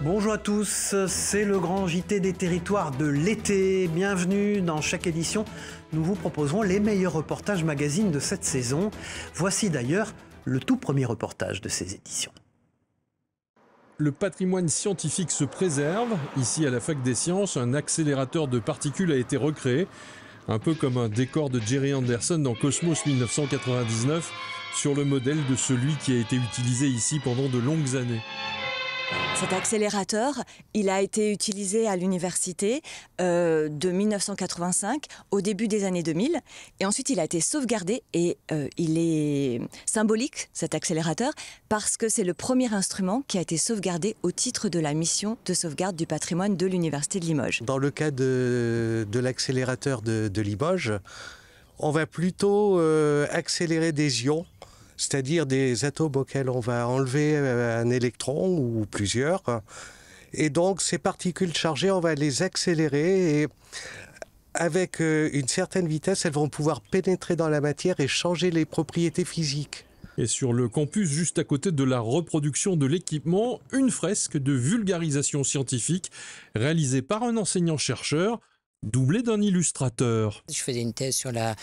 Bonjour à tous, c'est le grand JT des territoires de l'été. Bienvenue dans chaque édition. Nous vous proposerons les meilleurs reportages magazines de cette saison. Voici d'ailleurs le tout premier reportage de ces éditions. Le patrimoine scientifique se préserve. Ici, à la Fac des Sciences, un accélérateur de particules a été recréé. Un peu comme un décor de Jerry Anderson dans Cosmos 1999, sur le modèle de celui qui a été utilisé ici pendant de longues années. Cet accélérateur, il a été utilisé à l'université de 1985 au début des années 2000 et ensuite il a été sauvegardé et il est symbolique, cet accélérateur, parce que c'est le premier instrument qui a été sauvegardé au titre de la mission de sauvegarde du patrimoine de l'université de Limoges. Dans le cas de l'accélérateur de Limoges, on va plutôt accélérer des ions, c'est-à-dire des atomes auxquels on va enlever un électron ou plusieurs. Et donc ces particules chargées, on va les accélérer et avec une certaine vitesse, elles vont pouvoir pénétrer dans la matière et changer les propriétés physiques. Et sur le campus, juste à côté de la reproduction de l'équipement, une fresque de vulgarisation scientifique réalisée par un enseignant-chercheur, doublé d'un illustrateur. Je faisais une thèse sur la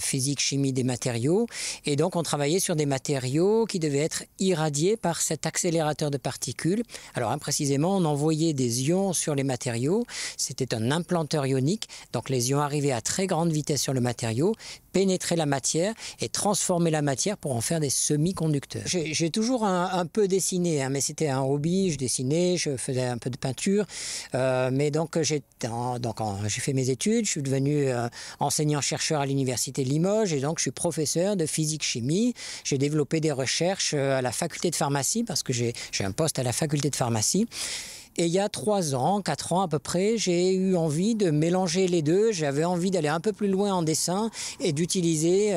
physique-chimie des matériaux et donc on travaillait sur des matériaux qui devaient être irradiés par cet accélérateur de particules. Alors imprécisément, on envoyait des ions sur les matériaux. C'était un implanteur ionique, donc les ions arrivaient à très grande vitesse sur le matériau, pénétraient la matière et transformaient la matière pour en faire des semi-conducteurs. J'ai toujours un peu dessiné, mais c'était un hobby. Je dessinais, je faisais un peu de peinture, mais donc j'ai fait mes études, je suis devenu enseignant-chercheur à l'université de Limoges et donc je suis professeur de physique-chimie. J'ai développé des recherches à la faculté de pharmacie parce que j'ai un poste à la faculté de pharmacie. Et il y a 3 ans, 4 ans à peu près, j'ai eu envie de mélanger les deux. J'avais envie d'aller un peu plus loin en dessin et d'utiliser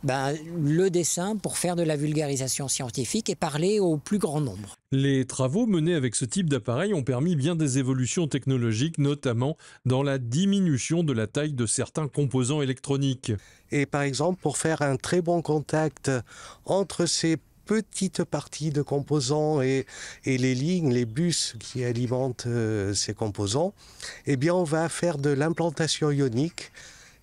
le dessin pour faire de la vulgarisation scientifique et parler au plus grand nombre. Les travaux menés avec ce type d'appareil ont permis bien des évolutions technologiques, notamment dans la diminution de la taille de certains composants électroniques. Et par exemple, pour faire un très bon contact entre ces petites parties de composants et les lignes, les bus qui alimentent ces composants, eh bien on va faire de l'implantation ionique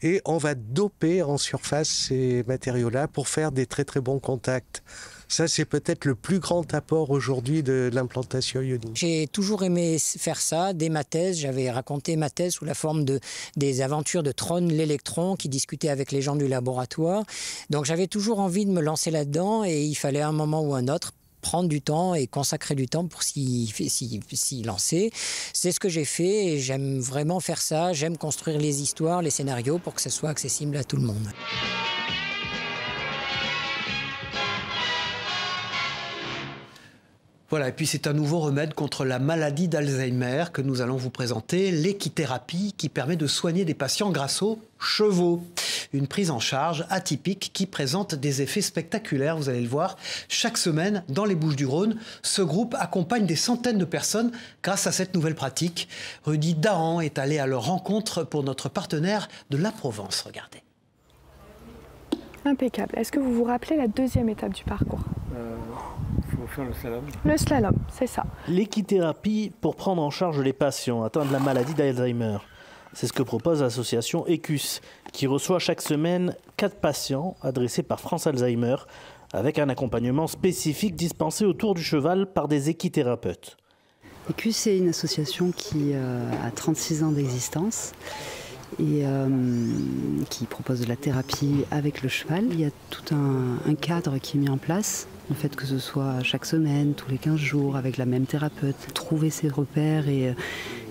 et on va doper en surface ces matériaux-là pour faire des très très bons contacts. Ça, c'est peut-être le plus grand apport aujourd'hui de l'implantation ionique. J'ai toujours aimé faire ça. Dès ma thèse, j'avais raconté ma thèse sous la forme des aventures de Tron l'électron qui discutait avec les gens du laboratoire. Donc j'avais toujours envie de me lancer là-dedans et il fallait à un moment ou un autre prendre du temps et consacrer du temps pour s'y lancer. C'est ce que j'ai fait et j'aime vraiment faire ça. J'aime construire les histoires, les scénarios pour que ce soit accessible à tout le monde. Voilà, et puis c'est un nouveau remède contre la maladie d'Alzheimer que nous allons vous présenter, l'équithérapie qui permet de soigner des patients grâce aux chevaux. Une prise en charge atypique qui présente des effets spectaculaires, vous allez le voir. Chaque semaine, dans les Bouches-du-Rhône, ce groupe accompagne des centaines de personnes grâce à cette nouvelle pratique. Rudy Dahan est allé à leur rencontre pour notre partenaire de la Provence. Regardez. Impeccable. Est-ce que vous vous rappelez la deuxième étape du parcours ? Il faut faire le slalom. Le slalom, c'est ça. L'équithérapie pour prendre en charge les patients atteints de la maladie d'Alzheimer. C'est ce que propose l'association ECUS, qui reçoit chaque semaine 4 patients adressés par France Alzheimer, avec un accompagnement spécifique dispensé autour du cheval par des équithérapeutes. ECUS, c'est une association qui a 36 ans d'existence et qui propose de la thérapie avec le cheval. Il y a tout un cadre qui est mis en place, le fait que ce soit chaque semaine, tous les 15 jours, avec la même thérapeute. Trouver ses repères et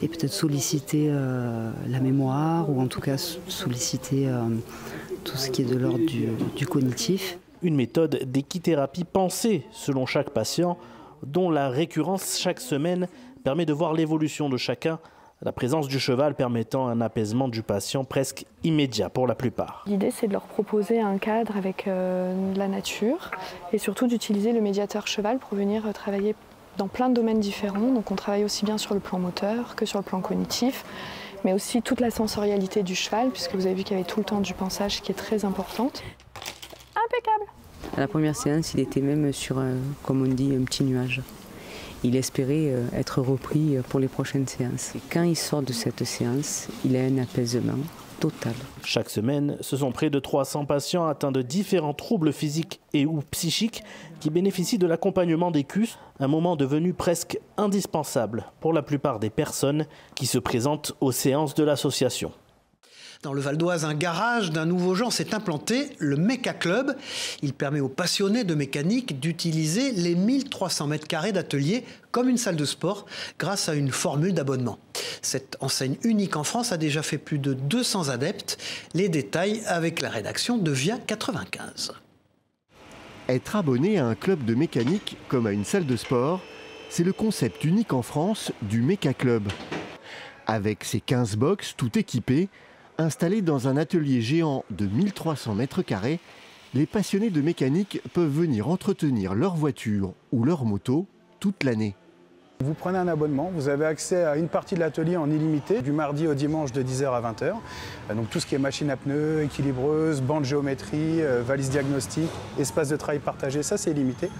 peut-être solliciter la mémoire ou en tout cas solliciter tout ce qui est de l'ordre du cognitif. Une méthode d'équithérapie pensée selon chaque patient, dont la récurrence chaque semaine permet de voir l'évolution de chacun, la présence du cheval permettant un apaisement du patient presque immédiat pour la plupart. L'idée, c'est de leur proposer un cadre avec la nature et surtout d'utiliser le médiateur cheval pour venir travailler dans plein de domaines différents. Donc on travaille aussi bien sur le plan moteur que sur le plan cognitif, mais aussi toute la sensorialité du cheval, puisque vous avez vu qu'il y avait tout le temps du pansage qui est très importante. Impeccable! À la première séance, il était même sur, comme on dit, un petit nuage. il espérait être repris pour les prochaines séances. Et quand il sort de cette séance, il a un apaisement total. Chaque semaine, ce sont près de 300 patients atteints de différents troubles physiques et ou psychiques qui bénéficient de l'accompagnement d'ECUS, un moment devenu presque indispensable pour la plupart des personnes qui se présentent aux séances de l'association. Dans le Val d'Oise, un garage d'un nouveau genre s'est implanté, le Meca Club. Il permet aux passionnés de mécanique d'utiliser les 1300 mètres carrés d'atelier comme une salle de sport grâce à une formule d'abonnement. Cette enseigne unique en France a déjà fait plus de 200 adeptes. Les détails avec la rédaction de Via 95. Être abonné à un club de mécanique comme à une salle de sport, c'est le concept unique en France du Meca Club. Avec ses 15 box tout équipées, installés dans un atelier géant de 1300 mètres carrés, les passionnés de mécanique peuvent venir entretenir leur voiture ou leur moto toute l'année. Vous prenez un abonnement, vous avez accès à une partie de l'atelier en illimité, du mardi au dimanche de 10h à 20h. Donc tout ce qui est machine à pneus, équilibreuse, bande géométrie, valise diagnostic, espace de travail partagé, ça c'est illimité.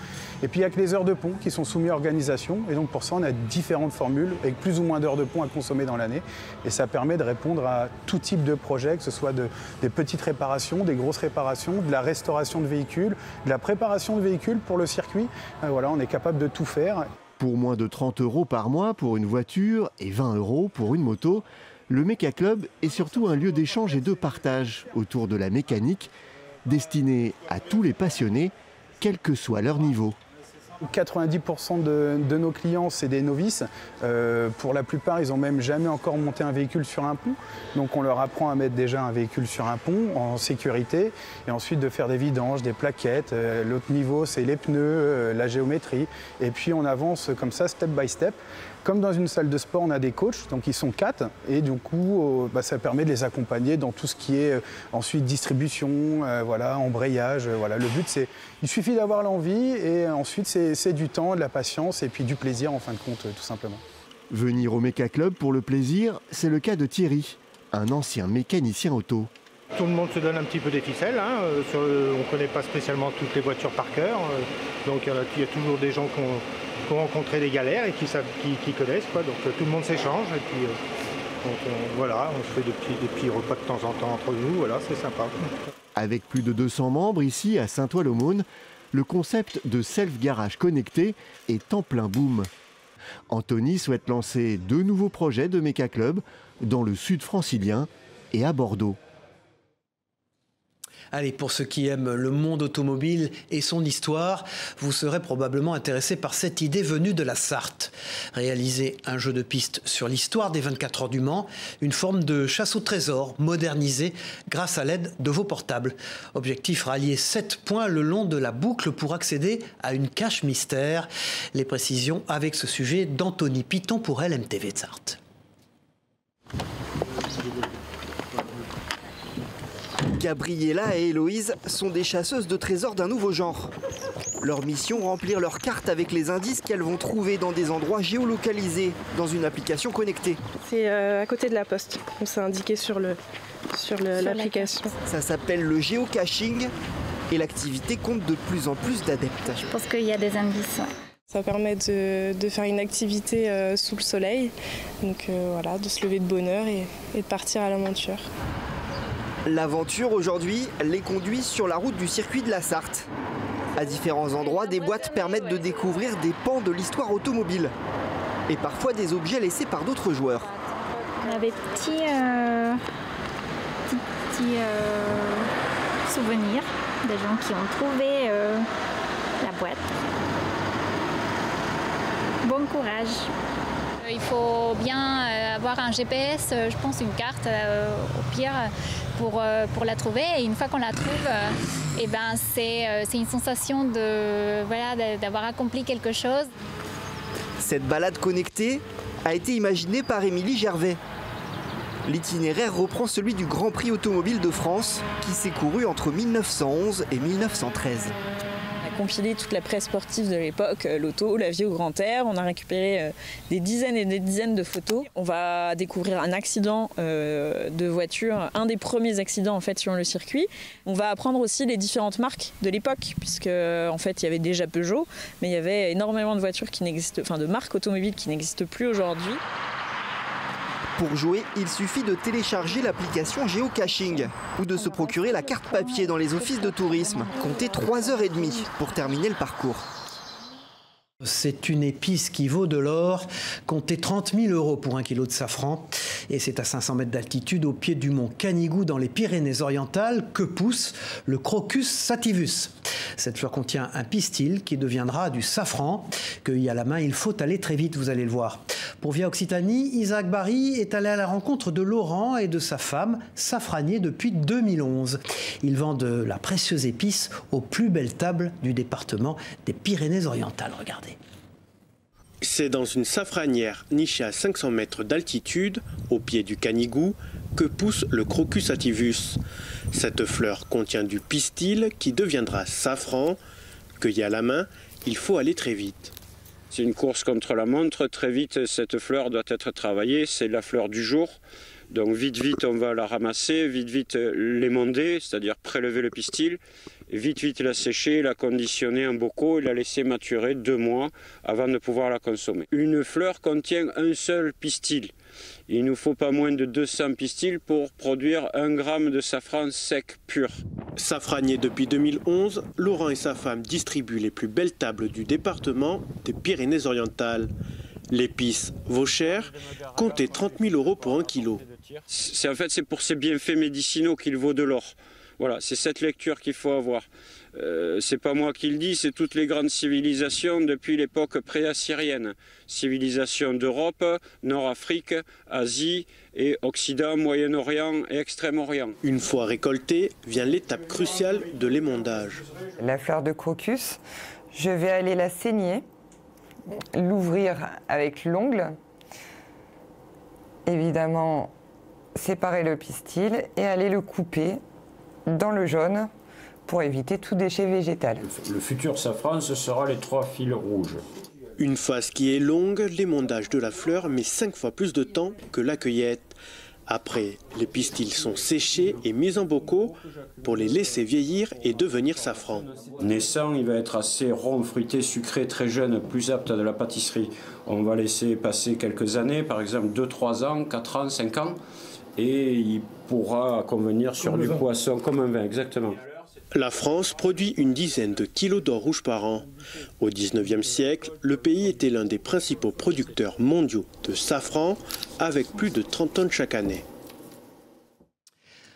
Et puis il n'y a que les heures de pont qui sont soumises à organisation. Et donc pour ça on a différentes formules avec plus ou moins d'heures de pont à consommer dans l'année. Et ça permet de répondre à tout type de projet, que ce soit des petites réparations, des grosses réparations, de la restauration de véhicules, de la préparation de véhicules pour le circuit. Voilà, on est capable de tout faire. Pour moins de 30 € par mois pour une voiture et 20 € pour une moto, le Meca Club est surtout un lieu d'échange et de partage autour de la mécanique, destiné à tous les passionnés, quel que soit leur niveau. 90% de nos clients, c'est des novices. Pour la plupart, ils n'ont même jamais encore monté un véhicule sur un pont. Donc on leur apprend à mettre déjà un véhicule sur un pont en sécurité et ensuite de faire des vidanges, des plaquettes. L'autre niveau, c'est les pneus, la géométrie. Et puis on avance comme ça, step by step. Comme dans une salle de sport, on a des coachs, donc ils sont 4, et du coup, ça permet de les accompagner dans tout ce qui est ensuite distribution, voilà, embrayage. Voilà. Le but, il suffit d'avoir l'envie, et ensuite, c'est du temps, de la patience, et puis du plaisir, en fin de compte, tout simplement. Venir au Meca Club pour le plaisir, c'est le cas de Thierry, un ancien mécanicien auto. Tout le monde se donne un petit peu des ficelles, hein. On ne connaît pas spécialement toutes les voitures par cœur, donc il y a toujours des gens qui ont rencontré des galères et qui connaissent, quoi. Donc tout le monde s'échange et puis voilà, on se fait des petits repas de temps en temps entre nous, voilà, c'est sympa. Avec plus de 200 membres ici à Saint-Ouen-l'Aumône, le concept de self-garage connecté est en plein boom. Anthony souhaite lancer 2 nouveaux projets de Meca Club dans le sud francilien et à Bordeaux. Allez, pour ceux qui aiment le monde automobile et son histoire, vous serez probablement intéressé par cette idée venue de la Sarthe. Réaliser un jeu de piste sur l'histoire des 24 heures du Mans, une forme de chasse au trésor modernisée grâce à l'aide de vos portables. Objectif, rallier 7 points le long de la boucle pour accéder à une cache mystère. Les précisions avec ce sujet d'Anthony Piton pour LMTV de Sarthe. Gabriella et Héloïse sont des chasseuses de trésors d'un nouveau genre. Leur mission, remplir leurs cartes avec les indices qu'elles vont trouver dans des endroits géolocalisés, dans une application connectée. C'est à côté de la poste, c'est indiqué sur l'application. Ça s'appelle le géocaching et l'activité compte de plus en plus d'adeptes. Je pense qu'il y a des indices. Ouais. Ça permet de faire une activité sous le soleil, donc voilà, de se lever de bonne heure et de partir à l'aventure. L'aventure aujourd'hui les conduit sur la route du circuit de la Sarthe. À différents endroits, des boîtes permettent de découvrir des pans de l'histoire automobile et parfois des objets laissés par d'autres joueurs. On a des petits souvenirs des gens qui ont trouvé la boîte. Bon courage. Il faut bien avoir un GPS, je pense une carte au pire pour la trouver. Et une fois qu'on la trouve, c'est une sensation d'avoir accompli quelque chose. Cette balade connectée a été imaginée par Émilie Gervais. L'itinéraire reprend celui du Grand Prix automobile de France qui s'est couru entre 1911 et 1913. On a compilé toute la presse sportive de l'époque, l'auto, la vie au grand air. On a récupéré des dizaines et des dizaines de photos. On va découvrir un accident de voiture, un des premiers accidents en fait sur le circuit. On va apprendre aussi les différentes marques de l'époque, puisque en fait il y avait déjà Peugeot, mais il y avait énormément de voitures qui n'existent, enfin de marques automobiles qui n'existent plus aujourd'hui. Pour jouer, il suffit de télécharger l'application Géocaching ou de se procurer la carte papier dans les offices de tourisme. Comptez 3h30 pour terminer le parcours. C'est une épice qui vaut de l'or. Comptez 30 000 € pour 1 kilo de safran. Et c'est à 500 mètres d'altitude, au pied du mont Canigou, dans les Pyrénées-Orientales, que pousse le Crocus sativus. Cette fleur contient un pistil qui deviendra du safran. Cueilli à la main, il faut aller très vite, vous allez le voir. Pour Via Occitanie, Isaac Barry est allé à la rencontre de Laurent et de sa femme, safraniers depuis 2011. Ils vendent la précieuse épice aux plus belles tables du département des Pyrénées-Orientales. Regardez. C'est dans une safranière nichée à 500 mètres d'altitude, au pied du Canigou, que pousse le Crocus sativus. Cette fleur contient du pistil qui deviendra safran. Cueilli à la main, il faut aller très vite. C'est une course contre la montre. Très vite, cette fleur doit être travaillée. C'est la fleur du jour. Donc vite, on va la ramasser. Vite, l'émonder, c'est-à-dire prélever le pistil. Vite, la sécher, la conditionner en bocaux et la laisser maturer 2 mois avant de pouvoir la consommer. Une fleur contient un seul pistil. Il ne nous faut pas moins de 200 pistils pour produire 1 gramme de safran sec pur. Safranier depuis 2011, Laurent et sa femme distribuent les plus belles tables du département des Pyrénées-Orientales. L'épice vaut cher, comptez 30 000 € pour 1 kilo. C'est pour ses bienfaits médicinaux qu'il vaut de l'or. Voilà, c'est cette lecture qu'il faut avoir. C'est pas moi qui le dis, c'est toutes les grandes civilisations depuis l'époque pré-assyrienne. Civilisation d'Europe, Nord-Afrique, Asie et Occident, Moyen-Orient et Extrême-Orient. Une fois récoltée, vient l'étape cruciale de l'émondage. La fleur de crocus, je vais aller la saigner, l'ouvrir avec l'ongle, évidemment séparer le pistil et aller le couper dans le jaune pour éviter tout déchet végétal. Le futur safran, ce sera les 3 fils rouges. Une phase qui est longue, l'émondage de la fleur met 5 fois plus de temps que la cueillette. Après, les pistils sont séchés et mis en bocaux pour les laisser vieillir et devenir safran. Naissant, il va être assez rond, fruité, sucré, très jeune, plus apte à de la pâtisserie. On va laisser passer quelques années, par exemple 2-3 ans, 4 ans, 5 ans, et il pourra convenir sur du poisson comme un vin, exactement. La France produit une dizaine de kilos d'or rouge par an. Au XIXe siècle, le pays était l'un des principaux producteurs mondiaux de safran, avec plus de 30 tonnes chaque année.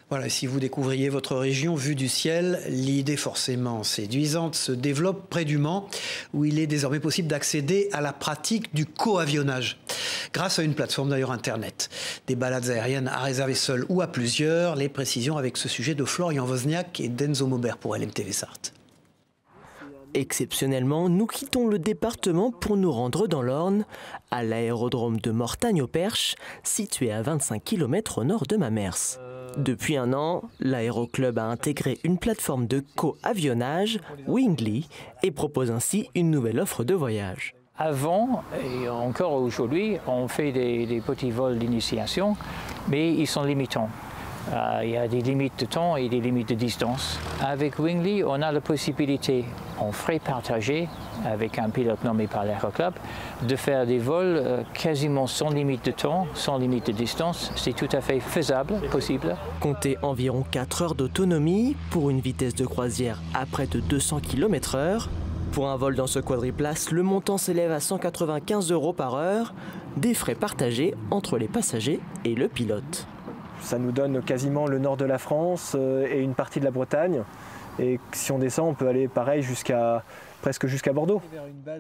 Voilà, si vous découvriez votre région vue du ciel, l'idée forcément séduisante se développe près du Mans, où il est désormais possible d'accéder à la pratique du coavionnage, grâce à une plateforme d'ailleurs Internet. Des balades aériennes à réserver seules ou à plusieurs, les précisions avec ce sujet de Florian Wozniak et d'Enzo Maubert pour LMTV Sarthe. Exceptionnellement, nous quittons le département pour nous rendre dans l'Orne, à l'aérodrome de Mortagne-au-Perche, situé à 25 km au nord de Mamers. Depuis 1 an, l'aéroclub a intégré une plateforme de co-avionnage, Wingly, et propose ainsi une nouvelle offre de voyage. Avant, et encore aujourd'hui, on fait des petits vols d'initiation, mais ils sont limitants. Il y a des limites de temps et des limites de distance. Avec Wingly, on a la possibilité, en frais partagés, avec un pilote nommé par l'aéroclub, de faire des vols quasiment sans limite de temps, sans limite de distance. C'est tout à fait faisable, possible. Comptez environ 4 heures d'autonomie pour une vitesse de croisière à près de 200 km/h. Pour un vol dans ce quadriplace, le montant s'élève à 195 € par heure, des frais partagés entre les passagers et le pilote. Ça nous donne quasiment le nord de la France et une partie de la Bretagne. Et si on descend, on peut aller pareil presque jusqu'à Bordeaux.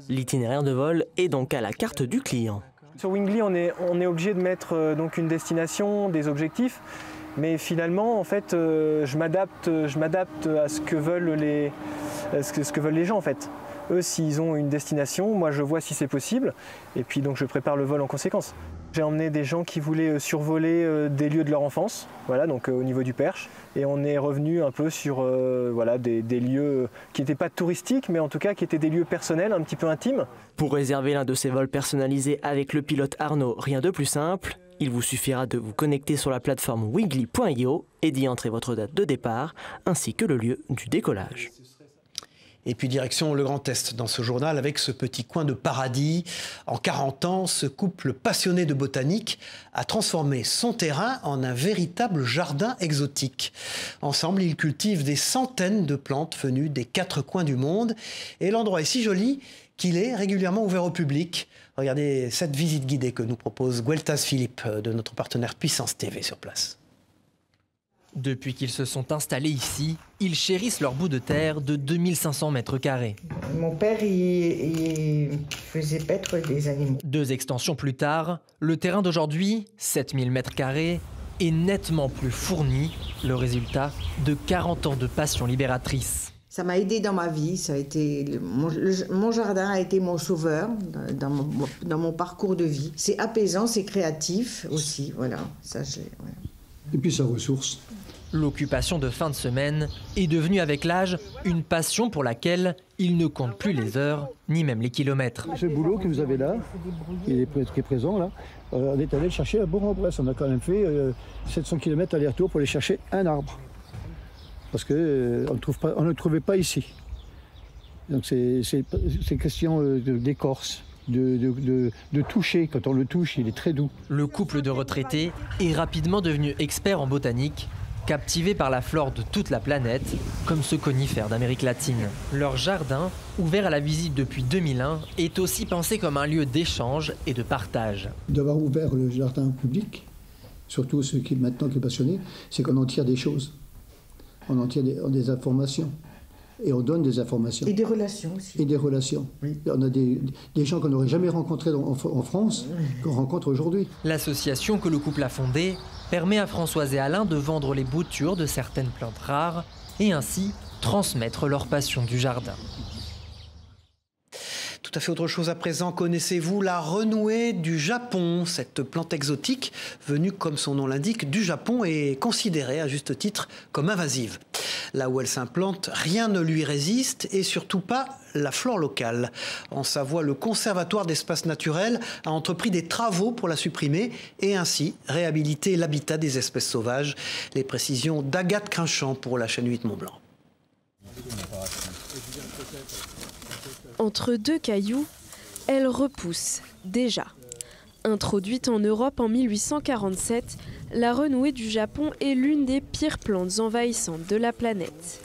L'itinéraire de vol est donc à la carte du client. Sur Wingly, on est obligé de mettre donc une destination, des objectifs. Mais finalement, en fait, je m'adapte à ce que veulent les gens, en fait. eux, s'ils ont une destination, moi je vois si c'est possible, et puis donc je prépare le vol en conséquence. J'ai emmené des gens qui voulaient survoler des lieux de leur enfance, voilà, donc au niveau du Perche, et on est revenu un peu sur voilà, des lieux qui n'étaient pas touristiques, mais en tout cas qui étaient des lieux personnels, un petit peu intimes. Pour réserver l'un de ces vols personnalisés avec le pilote Arnaud, rien de plus simple. Il vous suffira de vous connecter sur la plateforme Winkly.io et d'y entrer votre date de départ ainsi que le lieu du décollage. Et puis direction le Grand Est dans ce journal avec ce petit coin de paradis. En 40 ans, ce couple passionné de botanique a transformé son terrain en un véritable jardin exotique. Ensemble, ils cultivent des centaines de plantes venues des 4 coins du monde. Et l'endroit est si joli qu'il est régulièrement ouvert au public. Regardez cette visite guidée que nous propose Gueltas Philippe de notre partenaire Puissance TV sur place. Depuis qu'ils se sont installés ici, ils chérissent leur bout de terre de 2500 mètres carrés. Mon père, il faisait paître des animaux. 2 extensions plus tard, le terrain d'aujourd'hui, 7000 mètres carrés, est nettement plus fourni, le résultat de 40 ans de passion libératrice. Ça m'a aidé dans ma vie, ça a été mon jardin a été mon sauveur dans mon parcours de vie. C'est apaisant, c'est créatif aussi, voilà. Ça, voilà. Et puis ça ressource. L'occupation de fin de semaine est devenue avec l'âge une passion pour laquelle il ne compte plus les heures, ni même les kilomètres. Ce boulot que vous avez là, qui est présent là, on est allé chercher à Bourg-en-Bresse. On a quand même fait 700 km aller-retour pour aller chercher un arbre. Parce qu'on ne le trouvait pas ici. Donc c'est question d'écorce. De toucher. Quand on le touche, il est très doux. Le couple de retraités est rapidement devenu expert en botanique, captivé par la flore de toute la planète, comme ce conifère d'Amérique latine. Leur jardin, ouvert à la visite depuis 2001, est aussi pensé comme un lieu d'échange et de partage. D'avoir ouvert le jardin public, surtout ce qui maintenant qui est passionné, c'est qu'on en tire des choses. On en tire des informations. Et on donne des informations. Et des relations aussi. Et des relations. Oui. On a des gens qu'on n'aurait jamais rencontrés en France, qu'on rencontre aujourd'hui. L'association que le couple a fondée permet à Françoise et Alain de vendre les boutures de certaines plantes rares et ainsi transmettre leur passion du jardin. Tout à fait autre chose à présent. Connaissez-vous la renouée du Japon? Cette plante exotique, venue comme son nom l'indique du Japon, est considérée à juste titre comme invasive. Là où elle s'implante, rien ne lui résiste et surtout pas la flore locale. En Savoie, le Conservatoire d'espaces naturels a entrepris des travaux pour la supprimer et ainsi réhabiliter l'habitat des espèces sauvages. Les précisions d'Agathe Crinchamp pour la chaîne 8 Mont-Blanc. Entre 2 cailloux, elle repousse déjà. Introduite en Europe en 1847, la renouée du Japon est l'une des pires plantes envahissantes de la planète.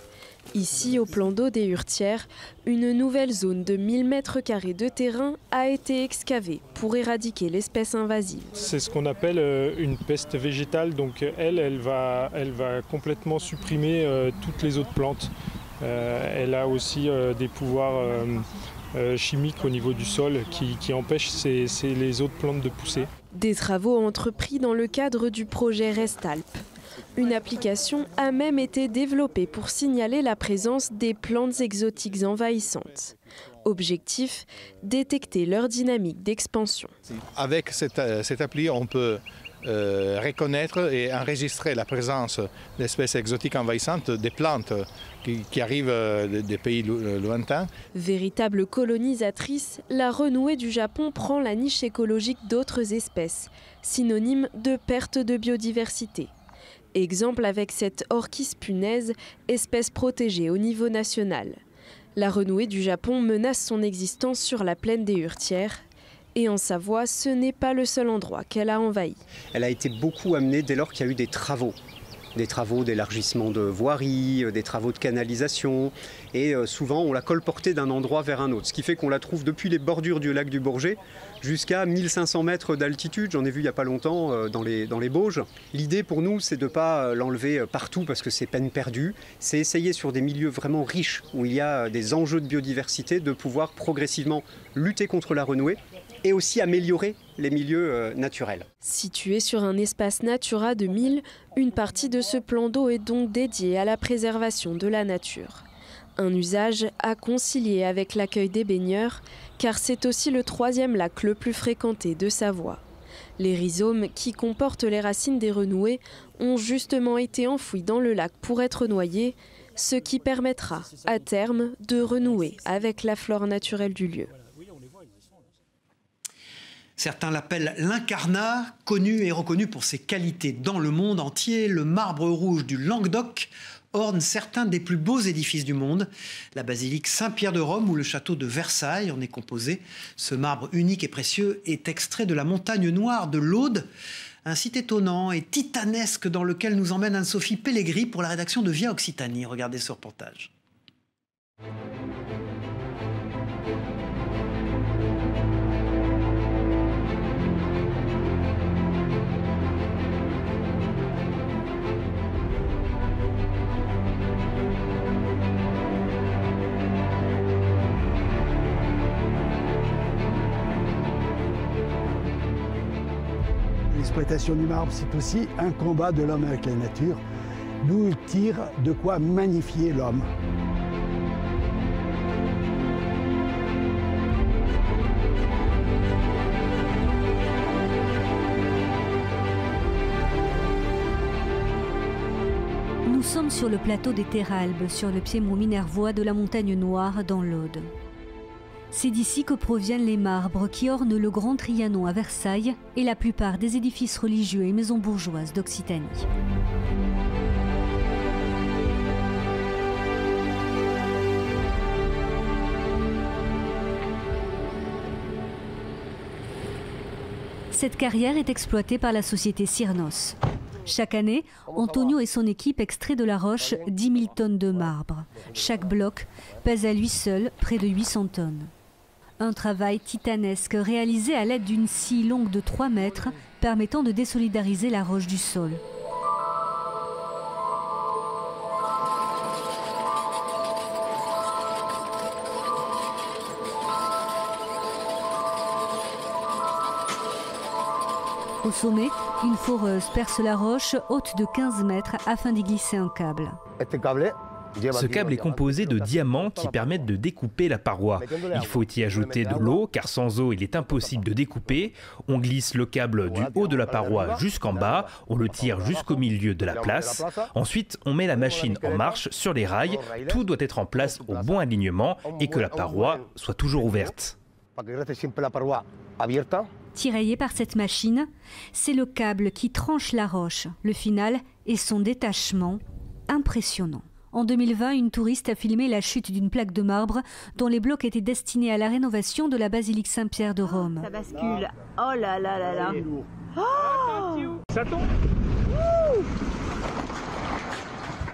Ici, au plan d'eau des Hurtières, une nouvelle zone de 1000 m² de terrain a été excavée pour éradiquer l'espèce invasive. C'est ce qu'on appelle une peste végétale, donc elle va complètement supprimer toutes les autres plantes. Elle a aussi des pouvoirs chimiques au niveau du sol qui empêchent les autres plantes de pousser. Des travaux entrepris dans le cadre du projet Restalp. Une application a même été développée pour signaler la présence des plantes exotiques envahissantes. Objectif, détecter leur dynamique d'expansion. Avec cette appli, on peut reconnaître et enregistrer la présence d'espèces exotiques envahissantes, des plantes qui arrivent des pays lointains. Véritable colonisatrice, la renouée du Japon prend la niche écologique d'autres espèces, synonyme de perte de biodiversité. Exemple avec cette orchis punaise, espèce protégée au niveau national. La renouée du Japon menace son existence sur la plaine des Hurtières. Et en Savoie, ce n'est pas le seul endroit qu'elle a envahi. Elle a été beaucoup amenée dès lors qu'il y a eu des travaux d'élargissement de voiries, des travaux de canalisation. Et souvent, on la colportait d'un endroit vers un autre. Ce qui fait qu'on la trouve depuis les bordures du lac du Bourget jusqu'à 1500 mètres d'altitude. J'en ai vu il n'y a pas longtemps dans les Bauges. L'idée pour nous, c'est de ne pas l'enlever partout parce que c'est peine perdue. C'est essayer sur des milieux vraiment riches où il y a des enjeux de biodiversité de pouvoir progressivement lutter contre la renouée et aussi améliorer les milieux naturels. Située sur un espace Natura 2000, une partie de ce plan d'eau est donc dédiée à la préservation de la nature. Un usage à concilier avec l'accueil des baigneurs, car c'est aussi le 3e lac le plus fréquenté de Savoie. Les rhizomes qui comportent les racines des renouées ont justement été enfouis dans le lac pour être noyés, ce qui permettra à terme de renouer avec la flore naturelle du lieu. Certains l'appellent l'incarnat, connu et reconnu pour ses qualités dans le monde entier. Le marbre rouge du Languedoc orne certains des plus beaux édifices du monde. La basilique Saint-Pierre de Rome ou le château de Versailles en est composé. Ce marbre unique et précieux est extrait de la montagne noire de l'Aude, un site étonnant et titanesque dans lequel nous emmène Anne-Sophie Pellegrini pour la rédaction de Via Occitanie. Regardez ce reportage. L'exploitation du marbre, c'est aussi un combat de l'homme avec la nature, d'où il tire de quoi magnifier l'homme. Nous sommes sur le plateau des Terralbes, sur le piémont minervois de la Montagne Noire dans l'Aude. C'est d'ici que proviennent les marbres qui ornent le Grand Trianon à Versailles et la plupart des édifices religieux et maisons bourgeoises d'Occitanie. Cette carrière est exploitée par la société Cyrnos. Chaque année, Antonio et son équipe extraient de la roche 10 000 tonnes de marbre. Chaque bloc pèse à lui seul près de 800 tonnes. Un travail titanesque réalisé à l'aide d'une scie longue de 3 mètres permettant de désolidariser la roche du sol. Au sommet, une foreuse perce la roche haute de 15 mètres afin d'y glisser un câble. Ce câble est composé de diamants qui permettent de découper la paroi. Il faut y ajouter de l'eau, car sans eau, il est impossible de découper. On glisse le câble du haut de la paroi jusqu'en bas, on le tire jusqu'au milieu de la place. Ensuite, on met la machine en marche sur les rails. Tout doit être en place au bon alignement et que la paroi soit toujours ouverte. Tiraillé par cette machine, c'est le câble qui tranche la roche. Le final est son détachement impressionnant. En 2020, une touriste a filmé la chute d'une plaque de marbre dont les blocs étaient destinés à la rénovation de la basilique Saint-Pierre de Rome. Ça bascule. Oh là là là là. Oh, ça tombe.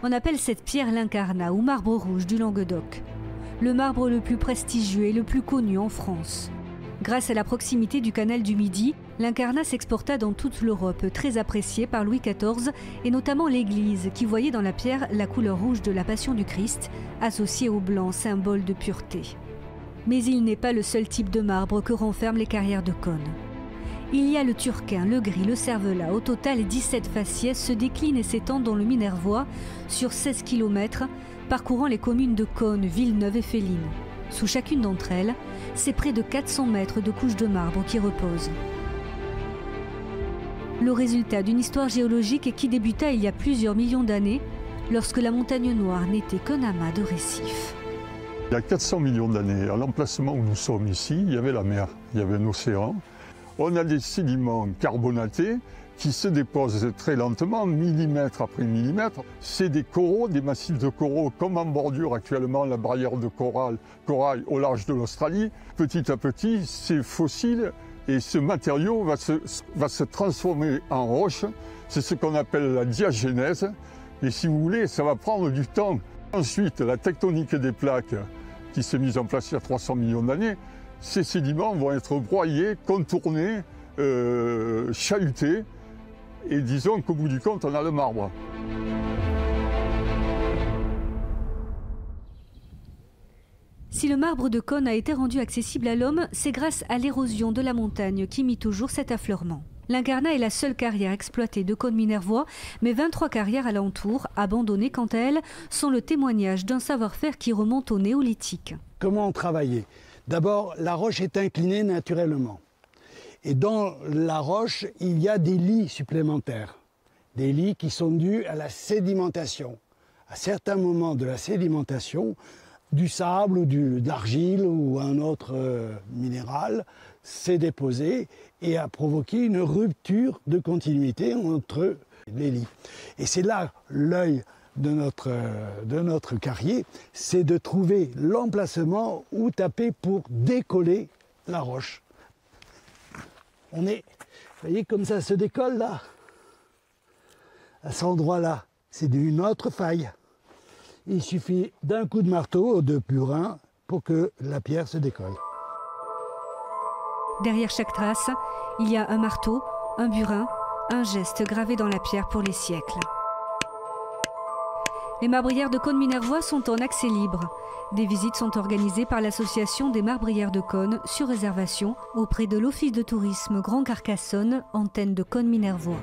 On appelle cette pierre l'incarnat ou marbre rouge du Languedoc. Le marbre le plus prestigieux et le plus connu en France. Grâce à la proximité du canal du Midi, l'incarnat s'exporta dans toute l'Europe, très apprécié par Louis XIV et notamment l'Église, qui voyait dans la pierre la couleur rouge de la Passion du Christ, associée au blanc, symbole de pureté. Mais il n'est pas le seul type de marbre que renferment les carrières de Cosne. Il y a le turquin, le gris, le cervelas. Au total, 17 faciès se déclinent et s'étendent dans le Minervois sur 16 km, parcourant les communes de Cosne, Villeneuve et Féline. Sous chacune d'entre elles, c'est près de 400 mètres de couches de marbre qui reposent. Le résultat d'une histoire géologique qui débuta il y a plusieurs millions d'années, lorsque la Montagne Noire n'était qu'un amas de récifs. Il y a 400 millions d'années, à l'emplacement où nous sommes ici, il y avait la mer, il y avait un océan. On a des sédiments carbonatés qui se déposent très lentement, millimètre après millimètre. C'est des coraux, des massifs de coraux, comme en bordure actuellement la barrière de corail au large de l'Australie. Petit à petit, ces fossiles et ce matériau va se transformer en roche. C'est ce qu'on appelle la diagénèse. Et si vous voulez, ça va prendre du temps. Ensuite, la tectonique des plaques qui s'est mise en place il y a 300 millions d'années, ces sédiments vont être broyés, contournés, chahutés. Et disons qu'au bout du compte, on a le marbre. Si le marbre de Cosne a été rendu accessible à l'homme, c'est grâce à l'érosion de la montagne qui mit au jour cet affleurement. L'Incarnat est la seule carrière exploitée de Cosne-Minervois, mais 23 carrières alentour, abandonnées quant à elles, sont le témoignage d'un savoir-faire qui remonte au néolithique. Comment travailler? D'abord, la roche est inclinée naturellement. Et dans la roche, il y a des lits supplémentaires. Des lits qui sont dus à la sédimentation. À certains moments de la sédimentation, du sable ou de l'argile ou un autre minéral s'est déposé et a provoqué une rupture de continuité entre les lits. Et c'est là l'œil de notre carrier, c'est de trouver l'emplacement où taper pour décoller la roche. On est, vous voyez comme ça se décolle là, à cet endroit-là, c'est d'une autre faille. Il suffit d'un coup de marteau ou de burin pour que la pierre se décolle. Derrière chaque trace, il y a un marteau, un burin, un geste gravé dans la pierre pour les siècles. Les marbrières de Cosne-Minervois sont en accès libre. Des visites sont organisées par l'association des marbrières de Cosne sur réservation auprès de l'Office de tourisme Grand Carcassonne, antenne de Cosne-Minervois.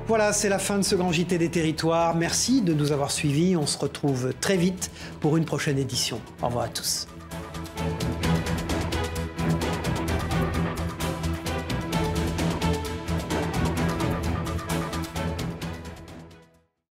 Voilà, c'est la fin de ce grand JT des territoires. Merci de nous avoir suivis. On se retrouve très vite pour une prochaine édition. Au revoir à tous.